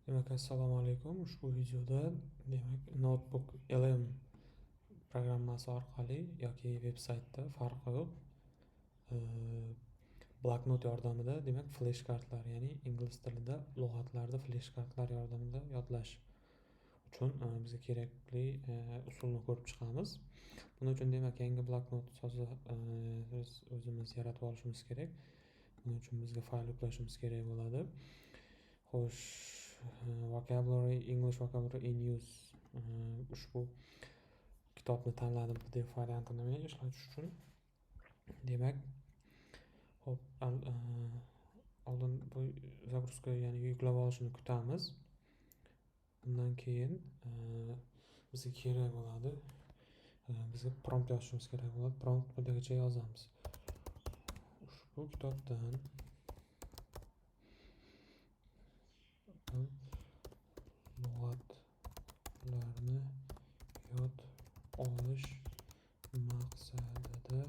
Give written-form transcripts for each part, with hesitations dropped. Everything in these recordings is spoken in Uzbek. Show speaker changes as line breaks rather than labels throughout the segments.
Demak, assalomu alaykum. Ushbu videoda Notebook LM programmasi orqali yoki veb-saytda farqi yo'q. Bloknot yordamida flash kartlar, ya'ni ingliz tilida lug'atlarni flash kartlar yordamida yodlash uchun bizga kerakli usulni ko'rib chiqamiz. Buning uchun yangi bloknot biz o'zimiz yaratib olishimiz kerak. Buning uchun bizga fayl yuklashimiz kerak bo'ladi. Xo'sh, English vocabulary in use ushbu kitobni tanladim PDF variantini men ishlatish uchun. Demak, hop, oldin bu загрузка, ya'ni yuklab olishini kutamiz. Bundan keyin bizga kerak bo'ladi. Bizga prompt yozishimiz kerak bo'ladi. Prompt quyidagicha yozamiz. Ushbu kitobdan lug'atlarni yod olish maqsadida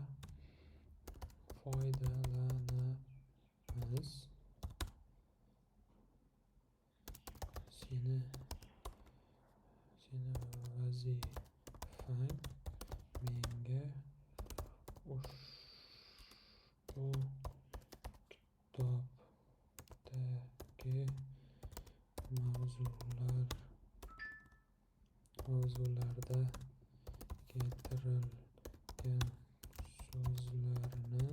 foydalanamiz. Seni vazifang menga ushbu kitobdagi mavzularda keltirilgan so'zlarni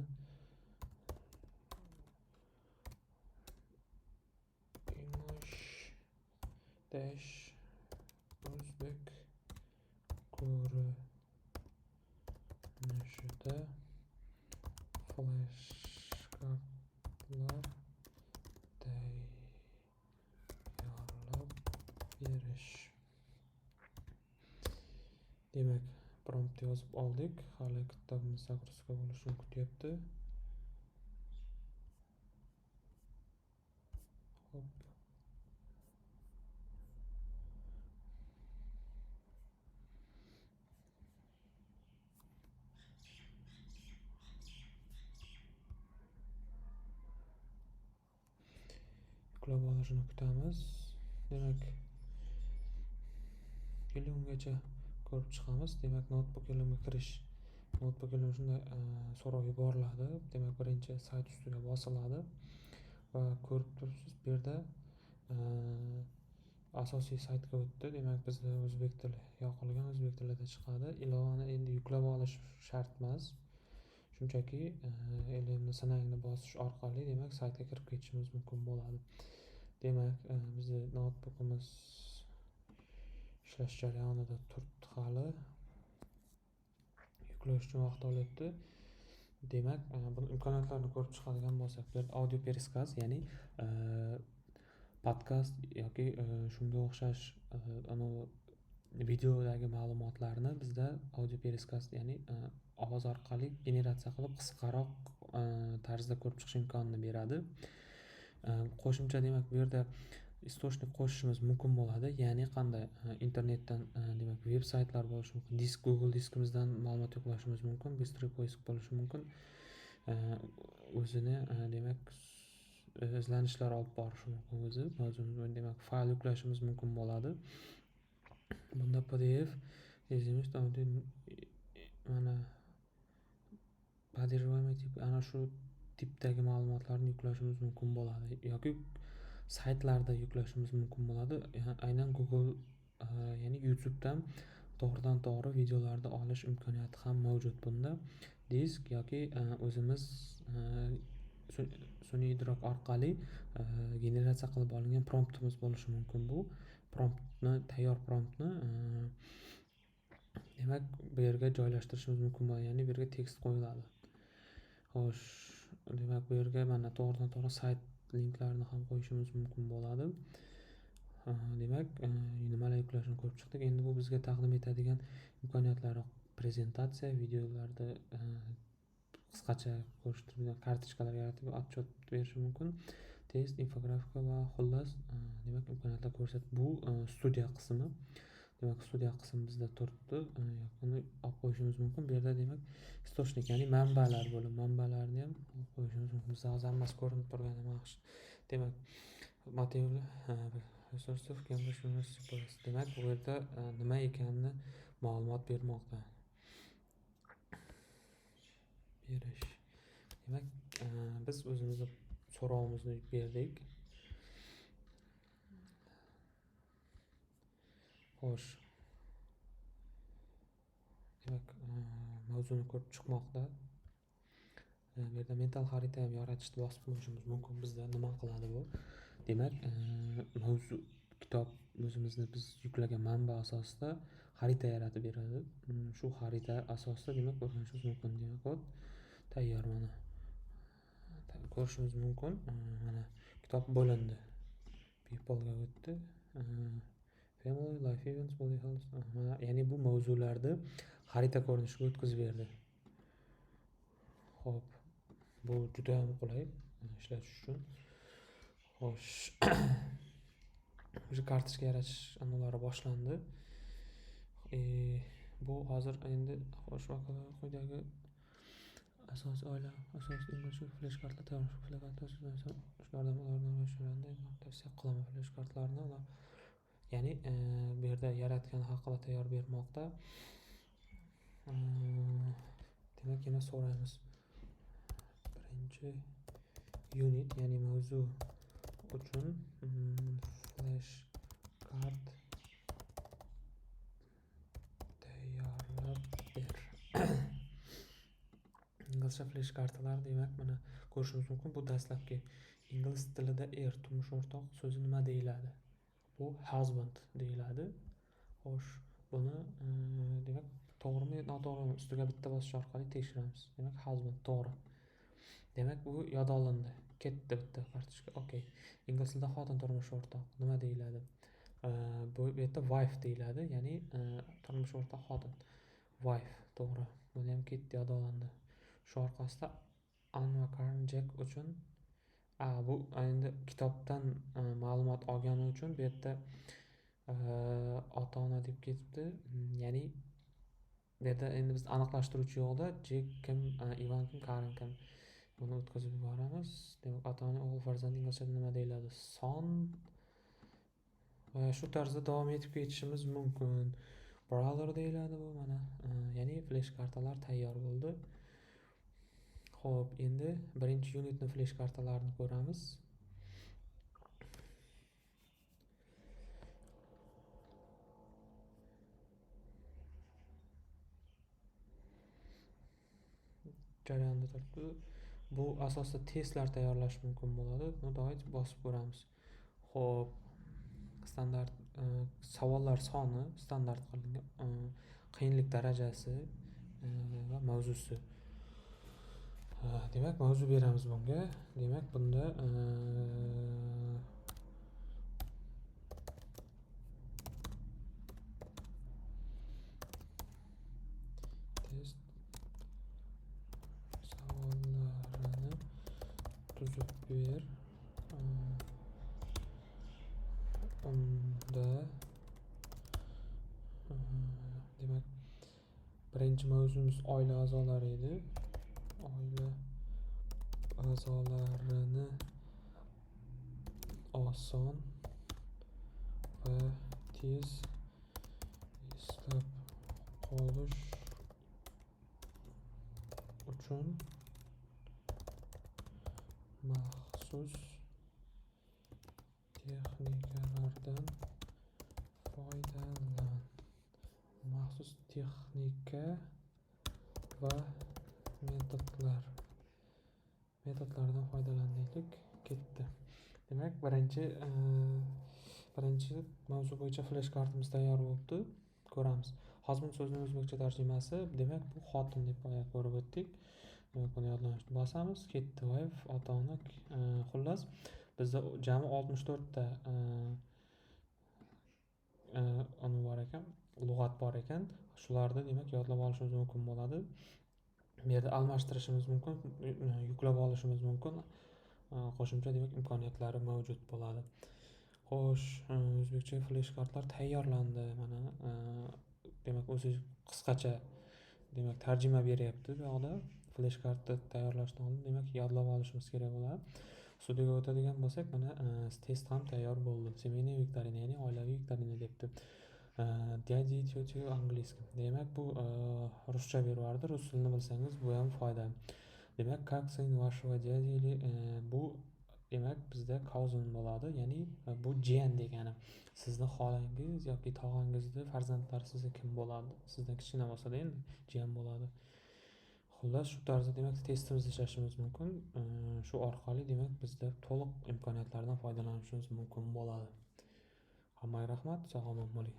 English-Uzbek ko'rinishida flashkartlar tayyorlab berish. Demak, prompt yozib oldik. Hali kitobimiz загрузка bo'lishini kutyapti. Hop. Yuklab olishini kutamiz. Demak, ungacha ko'rib chiqamiz. Demak, Notebook LMga kirish. Notebook LM shunday so'rov yuboriladi. Demak, birinchi sayt ustiga bosiladi va ko'rib turibsiz, bu yerda asosiy saytga o'tdi. Demak, bizda o'zbek tili yoqilgan, o'zbek tilida chiqadi. Ilovani endi yuklab olish shart emas. Shunchaki LMni sinagini bosish orqali saytga kirib ketishimiz mumkin bo'ladi. Demak, bizni notebookimiz ishlash jarayonida turibdi, hali yuklash uchun vaqt olyapti. Demak, buni imkoniyatlarini ko'rib chiqadigan bo'lsak, bu yerda audio periskaz, ya'ni podkast yoki shunga o'xshash videodagi ma'lumotlarni bizda audio periskaz, ya'ni ovoz orqali generatsiya qilib qisqaroq tarzda ko'rib chiqish imkonini beradi. Qo'shimcha, demak, bu yerda istochnik qo'shishimiz mumkin bo'ladi. Ya'ni qanday? Internetdan demak veb saytlar bo'lishi mumkin. Google diskimizdan ma'lumot yuklashimiz mumkin. Быстрый поиск bo'lishi mumkin. O'zini demak izlanishlar olib borishi mumkin o'zi. Demak, fayl yuklashimiz mumkin bo'ladi. Bunda PDF, mana поддерживаемый tip, ana shu tipdagi ma'lumotlarni yuklashimiz mumkin bo'ladi yoki saytlarda yuklashimiz mumkin bo'ladi. Aynan Google, ya'ni YouTubedan to'g'ridan to'g'ri videolarni olish imkoniyati ham mavjud bunda. Disk yoki o'zimiz sun'iy idrok orqali generatsiya qilib olingan promptimiz bo'lishi mumkin. Bu tayyor promptni demak bu yerga joylashtirishimiz mumkin bo'ladi, ya'ni bu yerga tekst qo'yiladi. Xo'sh, demak bu yerga mana to'g'ridan to'g'ri sayt linklarini ham qo'yishimiz mumkin bo'ladi. Demak, nimalar yuklashini ko'rib chiqdik. Endi bu bizga taqdim etadigan imkoniyatlar: prezentatsiya, videolarda qisqacha ko'rsatib, kartochkalar yaratib отчет berishi mumkin, test, infografika va xullas demak imkoniyatlar ko'rsatib. Bu studiya qismi. Demak, studiya qismi bizda turibdi. Buni olib qo'yishimiz mumkin. Bu yerda demak istochnik, ya'ni manbalar bo'lib, manbalarni ham olib qo'yishimiz mumkin. Bizda hozir hammasi ko'rinib turgani yaxshi. Demak, material Resource of Cambridge University Press. Demak, bu yerda nima ekanini ma'lumot bermoqda. Berish. Demak, biz o'zimizni so'rovimizni berdik. Xo'sh. Demak, mavzuni ko'rib chiqmoqda. Bu yerda mental xarita ham yaratishni bosib qo'yishimiz mumkin. Bizda nima qiladi bu? Demak, mavzu kitob o'zimizni biz yuklagan manba asosida xarita yaratib beradi. Shu xarita asosida demak o'rganishimiz mumkin. Demak, kod tayyor mana. Ko'rishimiz mumkin. Mana kitob bo'lindi. People ga o'tdi. Family, life events, body health. Ya'ni bu mavzularni xarita ko'rinishiga o'tkazib berdi. Xo'p. Bu juda ham qulay ishlatish uchun. Xo'sh. O'sha kartochka yaratish amallari boshlandi. Bu hozir endi xo'sh vaqtlar quyidagi asosiy oila, asosiy English flash kartalar tayyorlash, flash kartalar shulardan ulardan tavsiya qilaman flash kartalarni. Ya'ni bu yerda yaratgan haqida tayyor bermoqda. Demak, yana so'raymiz. Birinchi unit, ya'ni mavzu uchun flash kart tayyorlab ber. Inglizcha flash kartalar demak mana ko'rishimiz mumkin. Bu dastlabki ingliz tilida turmush o'rtoq so'zi nima deyiladi? Bu husband deyiladi. Xo'sh, buni demak to'g'rimi, noto'g'rimi ustiga bitta bosish orqali tekshiramiz. Demak, husband to'g'ri. Demak, bu yod olindi. Ketdi bitta kartochka. Okey. Ingliz tilida xotin turmush o'rtoq nima deyiladi? Bu yerda wife deyiladi, ya'ni turmush o'rtoq xotin. Wife to'g'ri. Buni ham ketdi, yod olindi. Shu orqasida Anne va Karen Jack uchun bu endi kitobdan ma'lumot olgani uchun bu yerda ota-ona deb ketibdi. Ya'ni bu yerda endi biz aniqlashtiruvchi yo'qda Jack kim, Ivan kim, Karen kim. Buni o'tkazib yuboramiz. Demak, ota-ona o'g'il farzand inglizchada nima deyiladi? Son. Va shu tarzda davom etib ketishimiz mumkin. Brother deyiladi bu mana. Ya'ni flash kartalar tayyor bo'ldi. Xo'p, endi birinchi unitni flash kartalarini ko'ramiz. Jarayonda turibdi. Bu asosda testlar tayyorlash mumkin bo'ladi. Buni doim bosib ko'ramiz. Xo'p, standart savollar soni, standart qilingan qiyinlik darajasi va mavzusi. Demak, mavzu beramiz bunga. Demak, bunda test savollarini tuzib ber. Unda demak, birinchi mavzumiz oila a'zolari edi. Oila a'zolarini oson va tez eslab qolish uchun maxsus texnikalardan foydalan. Maxsus texnika va metodlardan foydalanaylik. Ketdi. Demak, birinchi mavzu bo'yicha flash kartamiz tayyor bo'ldi. Ko'ramiz. Husband so'zining o'zbekcha tarjimasi, demak, bu xotin deb ko'rib o'tdik. Demak, buni yodlashni bosamiz. Ketdi, wife, ota-ona. Xullas, bizda jami 64 ta bor ekan, lug'at bor ekan. Shularni demak yodlab olishimiz mumkin bo'ladi. Bu yerda almashtirishimiz mumkin, yuklab olishimiz mumkin. Qo'shimcha demak imkoniyatlari mavjud bo'ladi. Xo'sh, o'zbekcha flash kartlar tayyorlandi. Mana demak, o'zi qisqacha demak tarjima beryapti bu yoqda. Flash kartni tayyorlashdan oldin demak yodlab olishimiz kerak bo'ladi. Studiyaga o'tadigan bo'lsak, mana test ham tayyor bo'ldi. Семейная viktorina, ya'ni oilaviy viktorina debdi. Дяди, тети angliski. Demak, bu ruscha beryapti. Rus tilini bilsangiz, bu ham foyda. Demak, как сын вашего дяди или bu demak bizda cousin bo'ladi. Ya'ni bu jiyan degani. Sizni xolangiz yoki tog'angizni farzandlari sizga kim bo'ladi? Sizdan kichkina bo'lsa-da endi jiyan bo'ladi. Xullas, shu tarzda demak testimizni ishlashimiz mumkin. Shu orqali demak bizda to'liq imkoniyatlardan foydalanishimiz mumkin bo'ladi. Hammaga rahmat, sog' omon bo'ling.